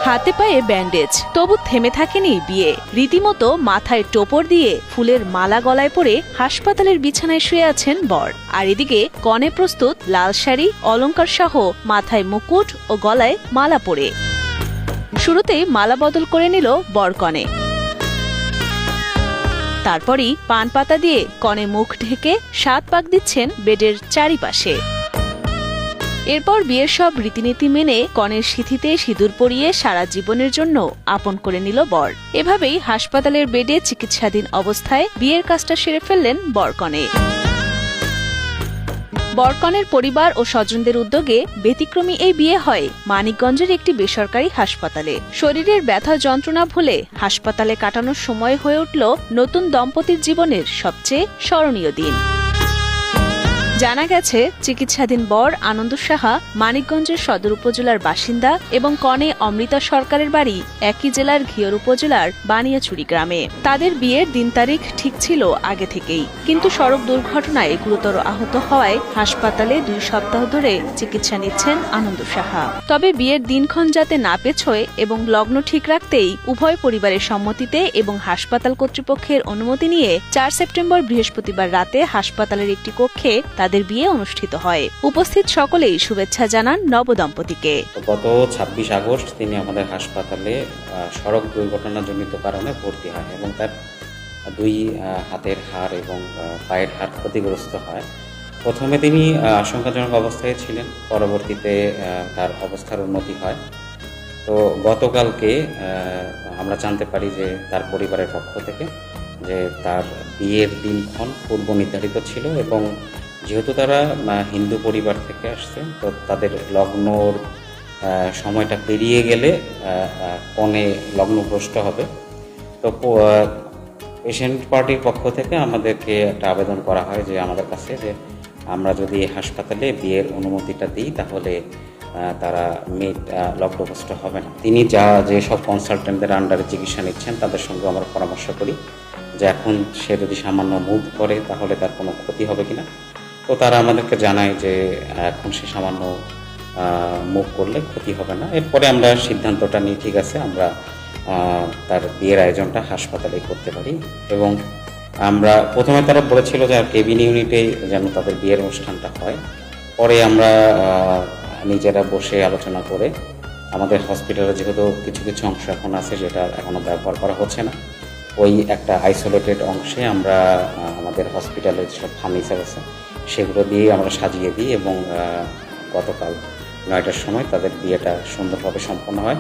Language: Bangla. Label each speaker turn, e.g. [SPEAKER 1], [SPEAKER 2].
[SPEAKER 1] হাতে পায়ে ব্যান্ডেজ, তবু থেমে থাকেনি বিয়ে। রীতিমতো মাথায় টোপর দিয়ে ফুলের মালা গলায় পরে হাসপাতালের বিছানায় শুয়ে আছেন বর। আর এদিকে কনে প্রস্তুত লাল শাড়ি, অলংকার সহ মাথায় মুকুট ও গলায় মালা পরে। শুরুতেই মালা বদল করে নিল বর কনে। তারপরই পান পাতা দিয়ে কনে মুখ ঢেকে 7 পাক দিচ্ছেন বেডের চারিপাশে। এরপর বিয়ের সব রীতিনীতি মেনে কনের সিঁথিতে সিঁদুর পরিয়ে সারা জীবনের জন্য আপন করে নিল বর। এভাবেই হাসপাতালের বেডে চিকিৎসাধীন অবস্থায় বিয়ের কাজটা সেরে ফেললেন বরকনে। বরকনের পরিবার ও স্বজনদের উদ্যোগে ব্যতিক্রমী এই বিয়ে হয় মানিকগঞ্জের একটি বেসরকারি হাসপাতালে। শরীরের ব্যথা যন্ত্রণা ভুলে হাসপাতালে কাটানোর সময় হয়ে উঠল নতুন দম্পতির জীবনের সবচেয়ে স্মরণীয় দিন। জানা গেছে, চিকিৎসাধীন বর আনন্দ সাহা মানিকগঞ্জের সদর উপজেলার বাসিন্দা এবং কনে অমৃতা সরকারের বাড়ি একই জেলার ঘিওর উপজেলার বানিয়াচুরি গ্রামে। তাদের বিয়ের দিন তারিখ ঠিক ছিল আগে থেকেই, কিন্তু সড়ক দুর্ঘটনায় গুরুতর আহত হওয়ায় হাসপাতালে 2 সপ্তাহ ধরে চিকিৎসা নিচ্ছেন আনন্দ সাহা। তবে বিয়ের দিনক্ষণ যাতে না পেছোয় এবং লগ্ন ঠিক রাখতেই উভয় পরিবারের সম্মতিতে এবং হাসপাতাল কর্তৃপক্ষের অনুমতি নিয়ে 4 সেপ্টেম্বর বৃহস্পতিবার রাতে হাসপাতালের একটি কক্ষে তাদের বিয়ে অনুষ্ঠিত হয়। উপস্থিত সকলেই শুভেচ্ছা জানান নবদম্পতিকে।
[SPEAKER 2] গত 26 আগস্ট তিনি আমাদের হাসপাতালে সড়ক দুর্ঘটনাজনিত কারণে ভর্তি হয় এবং তার 2 হাতের হাড় এবং পায়ের হাড় ক্ষতিগ্রস্ত হয়। প্রথমে তিনি আশঙ্কাজনক অবস্থায় ছিলেন, পরবর্তীতে তার অবস্থার উন্নতি হয়। তো গতকালকে আমরা জানতে পারি যে তার পরিবারের পক্ষ থেকে যে তার বিয়ের দিনক্ষণ পূর্ব নির্ধারিত ছিল এবং যেহেতু তারা হিন্দু পরিবার থেকে আসছে, তো তাদের লগ্নর সময়টা পেরিয়ে গেলে কনে লগ্নভ্রষ্ট হবে। তো পেশেন্ট পার্টির পক্ষ থেকে আমাদেরকে একটা আবেদন করা হয় যে আমাদের কাছে যে আমরা যদি হাসপাতালে বিয়ের অনুমতিটা দিই তাহলে তারা লগ্নভ্রষ্ট হবে না। তিনি যেসব কনসালটেন্টদের আন্ডারে চিকিৎসা নিচ্ছেন তাদের সঙ্গে আমরা পরামর্শ করি যে এখন সে যদি সামান্য মুভ করে তাহলে তার কোনো ক্ষতি হবে কিনা। তো তারা আমাদেরকে জানায় যে এখন সে সামান্য মুভ করলে ক্ষতি হবে না। এরপরে আমরা সিদ্ধান্তটা নিই, ঠিক আছে আমরা তার বিয়ের আয়োজনটা হাসপাতালে করতে পারি। এবং আমরা প্রথমে তারা বলেছিল যে কেবিন ইউনিটে যেন তাদের বিয়ের অনুষ্ঠানটা হয়। পরে আমরা নিজেরা বসে আলোচনা করে আমাদের হসপিটালে যেহেতু কিছু কিছু অংশ এখন আছে যেটা এখনও ব্যবহার করা হচ্ছে না, ওই একটা আইসোলেটেড অংশে আমরা আমাদের হসপিটালের যেসব ফার্নিচার আছে সেগুলো দিয়ে আমরা সাজিয়ে দিই এবং গতকাল 9টার সময় তাদের বিয়েটা সুন্দরভাবে সম্পন্ন হয়।